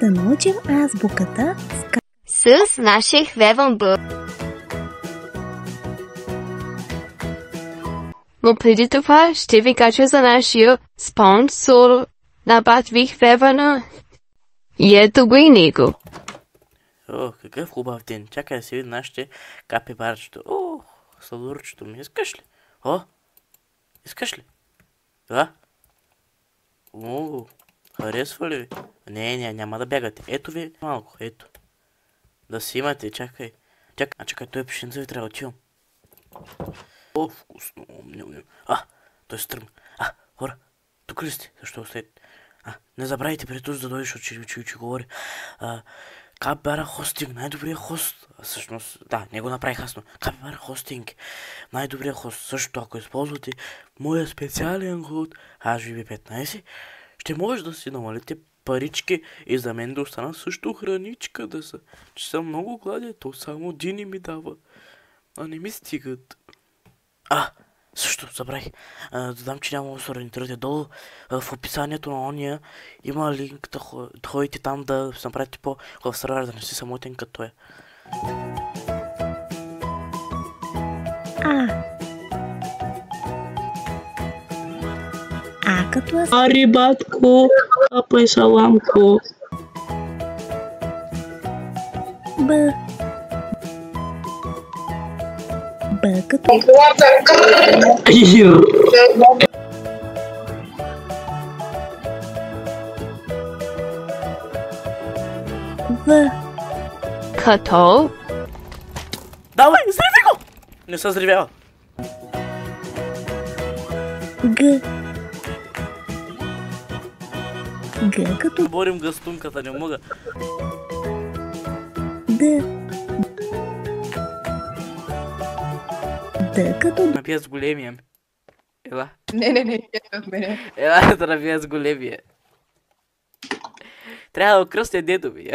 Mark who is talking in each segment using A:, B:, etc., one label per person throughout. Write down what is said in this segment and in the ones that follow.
A: да научим азбуката
B: с нашия хвевен Б. Но преди това ще ви кажа за нашия спонсор на Батвихвевана. И ето го и него.
C: О, какъв хубав ден. Чакай да си види нашите капибарчето. О, сладурчето ми. Искаш ли? О, искаш ли? Да? О, харесва ли ви? Не, няма да бягате. Ето ви малко, ето. Да си имате, чакай. Чакай, той пшенца ви трябва да отивам. О, вкусно. Той се тръгна. Хора, тук ли сте? Защо остаете? Не забравяйте преди този да дойдеш, че говори. Капибара хостинг, най-добрият хост. Всъщност, да, не го направих ясно. Капибара хостинг, най-добрият хост. Също, ако използвате моя специален код HVB15, ще може да си намалите парички и за мен да остана също храничка да са. Че съм много гладен, то само Дини ми дава. Не ми стигат. Също забравих. Додам, че няма да се ориентирате долу. В описанието на ония има линк да ходите там да се направите по-хубав сервер, да не си самотен като той.
A: като
D: Рибатко, капай саламко.
A: Б като В
B: Като.
C: Давай, взриви го! Не се взривява.
A: Г като
C: Борим гъстунката, не мога.
A: Д като
C: Напия с големия ми. Ела.
E: Не, от мене.
C: Ела да напия с големия. Трябва да окръстя дедо ми.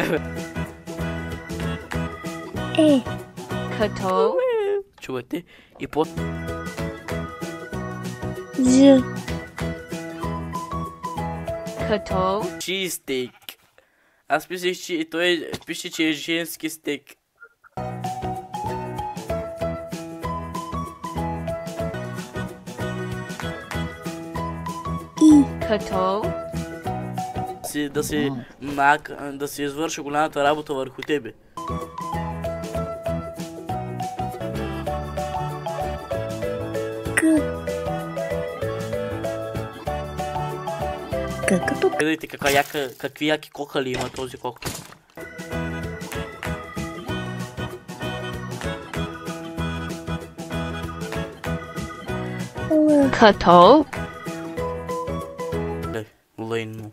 B: Като.
C: Чувате? И под...
A: Ж
B: Като.
C: Чизстейк. Аз мислих, че той пише, че е женски стейк.
B: Като.
C: Да си извърши голямата работа върху тебе.
A: К като
C: Гледайте какви яки кокали има този коктейл.
A: Л
B: Като.
C: Лейно.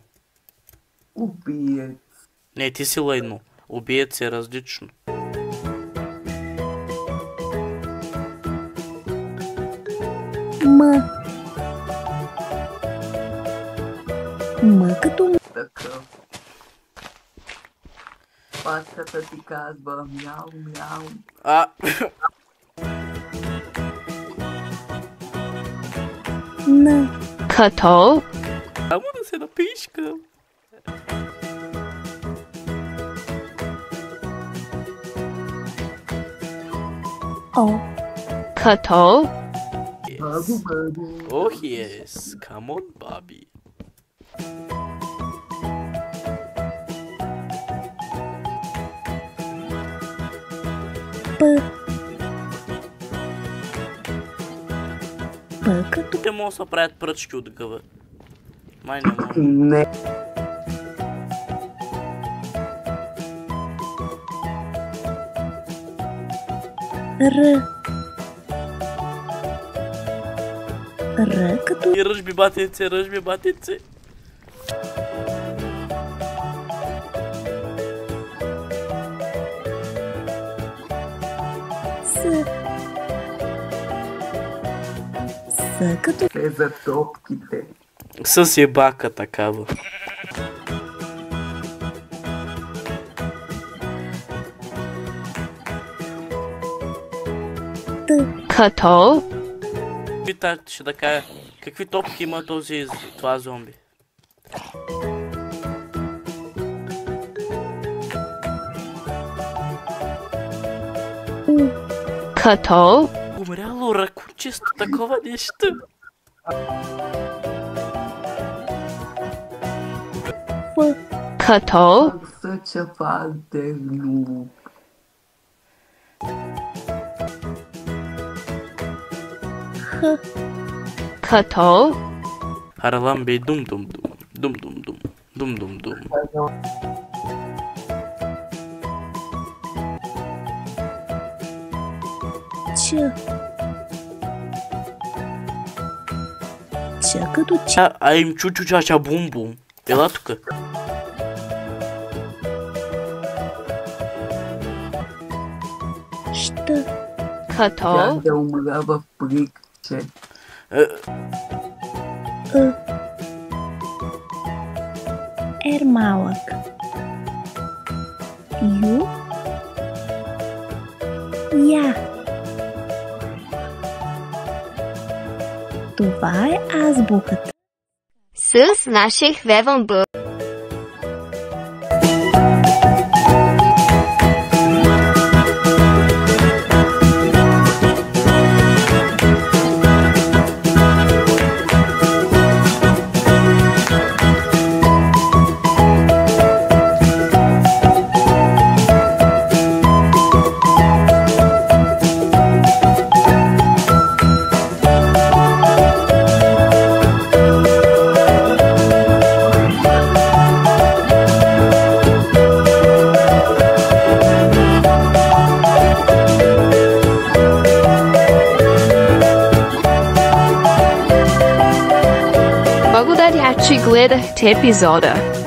E: Убиец.
C: Не, ти си лейно. Убиец е различно.
A: М като
E: Такъв. Паската ти казва мяу.
A: Н
B: Като.
C: Само да се напишка.
A: О
B: Като.
C: Oh yes, come on, Bobby.
A: П като
C: Те могат да се правят пръчки от гъва. Май не мога.
E: Не.
A: Р като
C: И ръжби батице.
A: С като
E: Те за топките.
C: С ебака такава.
A: Т
B: Като.
C: Ще да кажа, какви топки има това зомби?
B: Като.
C: Умряло ракунчесто, такова нещо.
A: Ф.
B: Като.
E: Such a father noob.
A: Х.
B: Като.
C: Harlan Bey dum dum dum. Dum dum dum. Dum dum dum.
A: Ч. Ч като ч.
C: Айм чучу чача бум бум. Ела тука.
A: Щ.
E: Тя
B: Като.
E: да умра в прикче.
A: Ъ. Р малък. Ю. Я. Това е азбуката.
B: С наших вевен б. Благодаря, че гледахте епизода.